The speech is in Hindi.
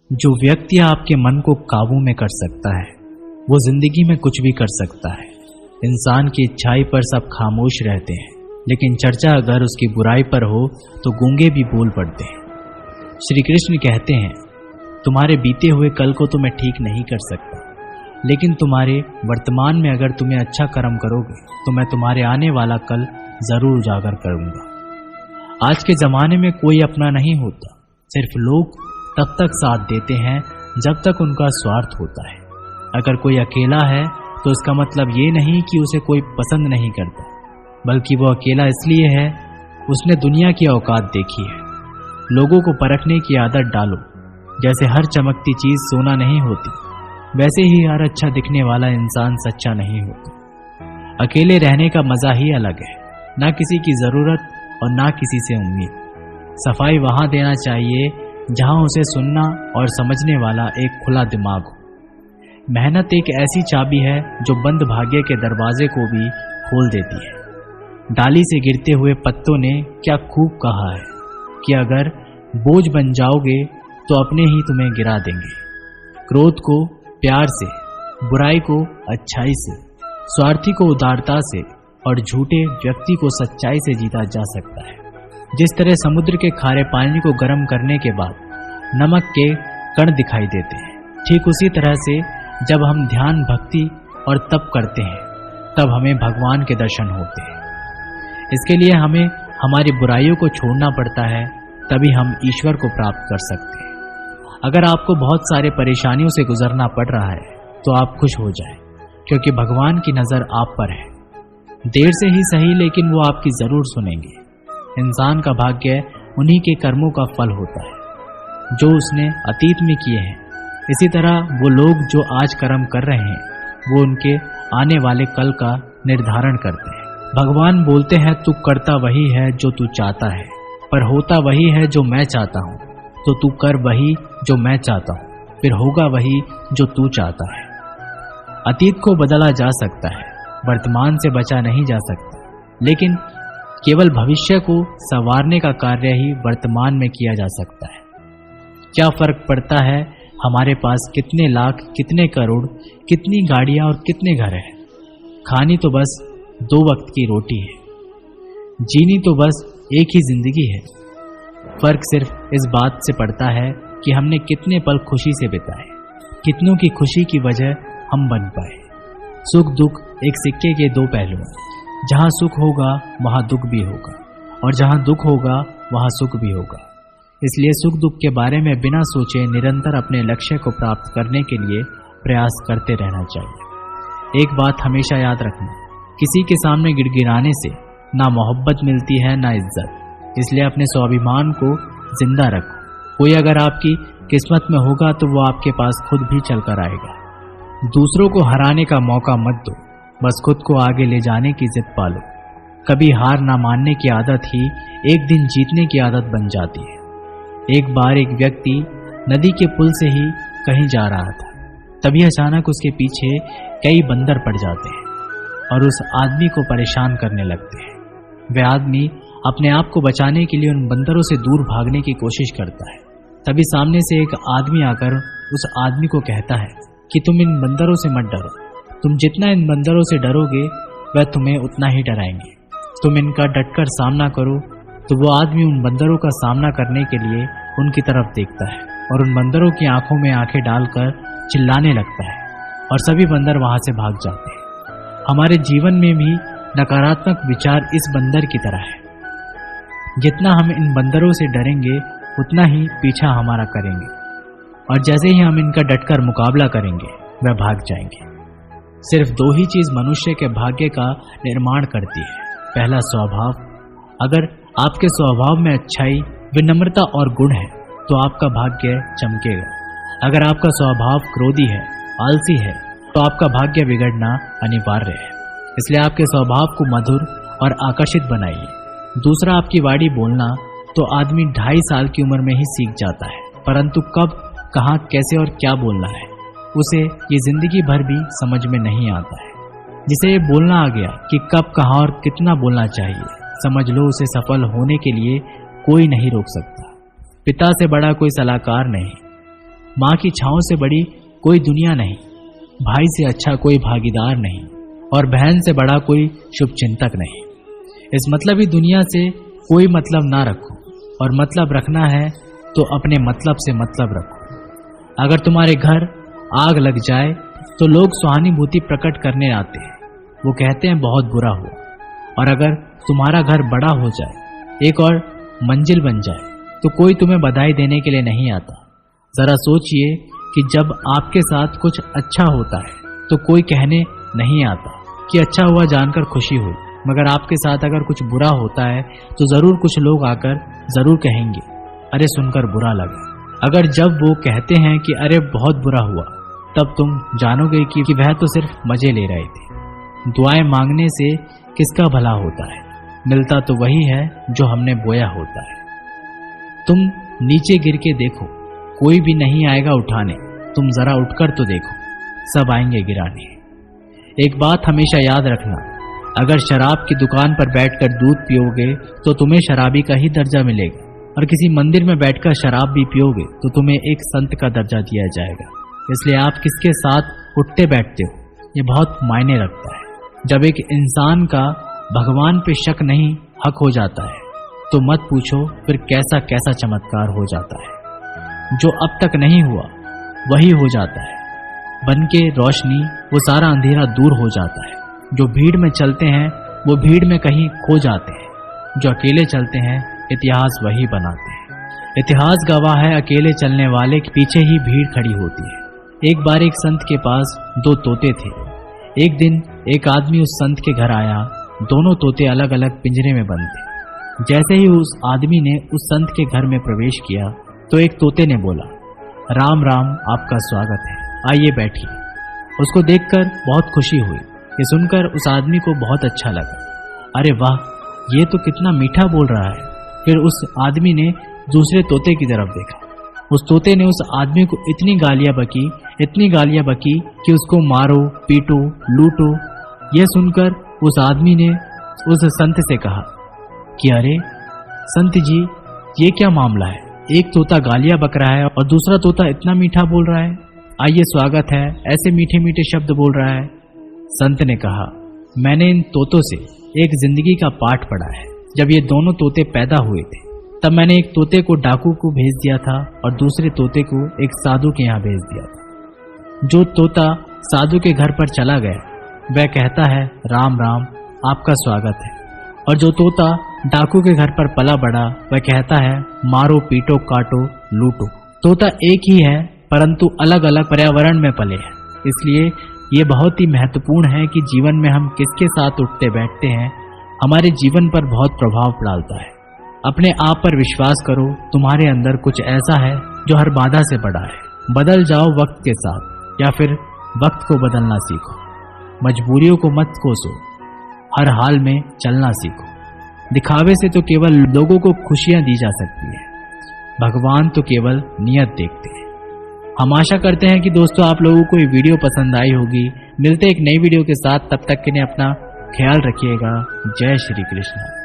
जो व्यक्ति आपके मन को काबू में कर सकता है वो जिंदगी में कुछ भी कर सकता है। इंसान की इच्छाई पर सब खामोश रहते हैं, लेकिन चर्चा अगर उसकी बुराई पर हो तो गूंगे भी बोल पड़ते हैं। श्री कृष्ण कहते हैं, तुम्हारे बीते हुए कल को तो मैं ठीक नहीं कर सकता, लेकिन तुम्हारे वर्तमान में अगर तुम्हें अच्छा कर्म करोगे तो मैं तुम्हारे आने वाला कल जरूर उजागर करूंगा। आज के जमाने में कोई अपना नहीं होता, सिर्फ लोग तब तक साथ देते हैं जब तक उनका स्वार्थ होता है। अगर कोई अकेला है तो इसका मतलब ये नहीं कि उसे कोई पसंद नहीं करता, बल्कि वो अकेला इसलिए है उसने दुनिया की औकात देखी है। लोगों को परखने की आदत डालो। जैसे हर चमकती चीज सोना नहीं होती, वैसे ही हर अच्छा दिखने वाला इंसान सच्चा नहीं होता। अकेले रहने का मजा ही अलग है, ना किसी की जरूरत और ना किसी से उम्मीद। सफाई वहां देना चाहिए जहां उसे सुनना और समझने वाला एक खुला दिमाग हो। मेहनत एक ऐसी चाबी है जो बंद भाग्य के दरवाजे को भी खोल देती है। डाली से गिरते हुए पत्तों ने क्या खूब कहा है कि अगर बोझ बन जाओगे तो अपने ही तुम्हें गिरा देंगे। क्रोध को प्यार से, बुराई को अच्छाई से, स्वार्थी को उदारता से और झूठे व्यक्ति को सच्चाई से जीता जा सकता है। जिस तरह समुद्र के खारे पानी को गर्म करने के बाद नमक के कण दिखाई देते हैं, ठीक उसी तरह से जब हम ध्यान, भक्ति और तप करते हैं तब हमें भगवान के दर्शन होते हैं। इसके लिए हमें हमारी बुराइयों को छोड़ना पड़ता है, तभी हम ईश्वर को प्राप्त कर सकते हैं। अगर आपको बहुत सारे परेशानियों से गुजरना पड़ रहा है तो आप खुश हो जाएं, क्योंकि भगवान की नजर आप पर है। देर से ही सही, लेकिन वो आपकी जरूर सुनेंगे। इंसान का भाग्य उन्हीं के कर्मों का फल होता है जो उसने अतीत में किए हैं। इसी तरह वो लोग जो आज कर्म कर रहे हैं वो उनके आने वाले कल का निर्धारण करते हैं। भगवान बोलते हैं, तू करता वही है जो तू चाहता है, पर होता वही है जो मैं चाहता हूँ। तो तू कर वही जो मैं चाहता हूँ, फिर होगा वही जो तू चाहता है। अतीत को बदला जा सकता है, वर्तमान से बचा नहीं जा सकता, लेकिन केवल भविष्य को संवारने का कार्य ही वर्तमान में किया जा सकता है। क्या फर्क पड़ता है हमारे पास कितने लाख, कितने करोड़, कितनी गाड़ियां और कितने घर हैं? खानी तो बस 2 वक्त की रोटी है, जीनी तो बस एक ही जिंदगी है। फर्क सिर्फ इस बात से पड़ता है कि हमने कितने पल खुशी से बिताए, कितनों की खुशी की वजह हम बन पाए। सुख दुख एक सिक्के के 2 पहलू हैं। जहां सुख होगा वहां दुख भी होगा, और जहां दुख होगा वहां सुख भी होगा। इसलिए सुख दुख के बारे में बिना सोचे निरंतर अपने लक्ष्य को प्राप्त करने के लिए प्रयास करते रहना चाहिए। एक बात हमेशा याद रखना, किसी के सामने गिड़गिड़ाने से ना मोहब्बत मिलती है ना इज्जत। इसलिए अपने स्वाभिमान को जिंदा रखो। कोई अगर आपकी किस्मत में होगा तो वो आपके पास खुद भी चलकर आएगा। दूसरों को हराने का मौका मत दो, बस खुद को आगे ले जाने की जिद पालो। कभी हार ना मानने की आदत ही एक दिन जीतने की आदत बन जाती है। एक बार एक व्यक्ति नदी के पुल से ही कहीं जा रहा था, तभी अचानक उसके पीछे कई बंदर पड़ जाते हैं और उस आदमी को परेशान करने लगते हैं। वह आदमी अपने आप को बचाने के लिए उन बंदरों से दूर भागने की कोशिश करता है। तभी सामने से एक आदमी आकर उस आदमी को कहता है कि तुम इन बंदरों से मत डरो, तुम जितना इन बंदरों से डरोगे वह तुम्हें उतना ही डराएंगे। तुम इनका डटकर सामना करो। तो वो आदमी उन बंदरों का सामना करने के लिए उनकी तरफ देखता है और उन बंदरों की आंखों में आंखें डालकर चिल्लाने लगता है और सभी बंदर वहां से भाग जाते हैं। हमारे जीवन में भी नकारात्मक विचार इस बंदर की तरह है। जितना हम इन बंदरों से डरेंगे उतना ही पीछा हमारा करेंगे, और जैसे ही हम इनका डटकर मुकाबला करेंगे वह भाग जाएंगे। सिर्फ 2 ही चीज मनुष्य के भाग्य का निर्माण करती है। पहला, स्वभाव। अगर आपके स्वभाव में अच्छाई, विनम्रता और गुण है तो आपका भाग्य चमकेगा। अगर आपका स्वभाव क्रोधी है, आलसी है, तो आपका भाग्य बिगड़ना अनिवार्य है। इसलिए आपके स्वभाव को मधुर और आकर्षित बनाइए। दूसरा, आपकी वाणी बोलना तो आदमी 2.5 साल की उम्र में ही सीख जाता है, परंतु कब, कहां, कैसे और क्या बोलना है उसे ये जिंदगी भर भी समझ में नहीं आता है। जिसे ये बोलना आ गया कि कब, कहां और कितना बोलना चाहिए, समझ लो उसे सफल होने के लिए कोई नहीं रोक सकता। पिता से बड़ा कोई सलाहकार नहीं। माँ की छाँव से बड़ी कोई दुनिया नहीं, भाई से अच्छा कोई भागीदार नहीं, और बहन से बड़ा कोई शुभचिंतक नहीं। इस मतलबी दुनिया से कोई मतलब ना रखो, और मतलब रखना है तो अपने मतलब से मतलब रखो। अगर तुम्हारे घर आग लग जाए तो लोग सहानुभूति प्रकट करने आते हैं, वो कहते हैं बहुत बुरा हुआ। और अगर तुम्हारा घर बड़ा हो जाए, एक और मंजिल बन जाए, तो कोई तुम्हें बधाई देने के लिए नहीं आता। जरा सोचिए कि जब आपके साथ कुछ अच्छा होता है तो कोई कहने नहीं आता कि अच्छा हुआ जानकर खुशी हुई, मगर आपके साथ अगर कुछ बुरा होता है तो जरूर कुछ लोग आकर जरूर कहेंगे अरे सुनकर बुरा लगा। अगर जब वो कहते हैं कि अरे बहुत बुरा हुआ, तब तुम जानोगे कि वह तो सिर्फ मजे ले रहे थे। दुआएं मांगने से किसका भला होता है, मिलता तो वही है जो हमने बोया होता है। तुम नीचे गिर के देखो, कोई भी नहीं आएगा उठाने, तुम जरा उठकर तो देखो, सब आएंगे गिराने। एक बात हमेशा याद रखना, अगर शराब की दुकान पर बैठकर दूध पियोगे तो तुम्हें शराबी का ही दर्जा मिलेगा, और किसी मंदिर में बैठकर शराब भी पियोगे तो तुम्हें एक संत का दर्जा दिया जाएगा। इसलिए आप किसके साथ उठते बैठते हो ये बहुत मायने रखता है। जब एक इंसान का भगवान पे शक नहीं हक हो जाता है तो मत पूछो फिर कैसा कैसा चमत्कार हो जाता है। जो अब तक नहीं हुआ वही हो जाता है, बन के रोशनी वो सारा अंधेरा दूर हो जाता है। जो भीड़ में चलते हैं वो भीड़ में कहीं खो जाते हैं, जो अकेले चलते हैं इतिहास वही बनाते हैं। इतिहास गवाह है अकेले चलने वाले के पीछे ही भीड़ खड़ी होती है। एक बार एक संत के पास 2 तोते थे। एक दिन एक आदमी उस संत के घर आया, दोनों तोते अलग अलग पिंजरे में बंद थे। जैसे ही उस आदमी ने उस संत के घर में प्रवेश किया तो एक तोते ने बोला, राम राम, आपका स्वागत है, आइए बैठिए। उसको देखकर बहुत खुशी हुई। ये सुनकर उस आदमी को बहुत अच्छा लगा। अरे वाह, ये तो कितना मीठा बोल रहा है। फिर उस आदमी ने दूसरे तोते की तरफ देखा। उस तोते ने उस आदमी को इतनी गालियां बकी कि उसको मारो, पीटो, लूटो। यह सुनकर उस आदमी ने उस संत से कहा कि अरे संत जी, ये क्या मामला है? एक तोता गालियां बक रहा है और दूसरा तोता इतना मीठा बोल रहा है। आइए स्वागत है, ऐसे मीठे मीठे शब्द बोल रहा है। संत ने कहा, मैंने इन तोतों से एक जिंदगी का पाठ पढ़ा है। जब ये दोनों तोते पैदा हुए थे तब मैंने एक तोते को डाकू को भेज दिया था और दूसरे तोते को एक साधु के यहाँ भेज दिया था। जो तोता साधु के घर पर चला गया वह कहता है राम राम, आपका स्वागत है, और जो तोता डाकू के घर पर पला बड़ा वह कहता है मारो, पीटो, काटो, लूटो। तोता एक ही है परंतु अलग अलग पर्यावरण में पले हैं। इसलिए ये बहुत ही महत्वपूर्ण है कि जीवन में हम किसके साथ उठते बैठते हैं हमारे जीवन पर बहुत प्रभाव डालता है। अपने आप पर विश्वास करो, तुम्हारे अंदर कुछ ऐसा है जो हर बाधा से बड़ा है। बदल जाओ वक्त के साथ, या फिर वक्त को बदलना सीखो। मजबूरियों को मत कोसो, हर हाल में चलना सीखो। दिखावे से तो केवल लोगों को खुशियां दी जा सकती है, भगवान तो केवल नियत देखते हैं। हम आशा करते हैं कि दोस्तों आप लोगों को ये वीडियो पसंद आई होगी। मिलते एक नई वीडियो के साथ, तब तक के लिए अपना ख्याल रखिएगा। जय श्री कृष्ण।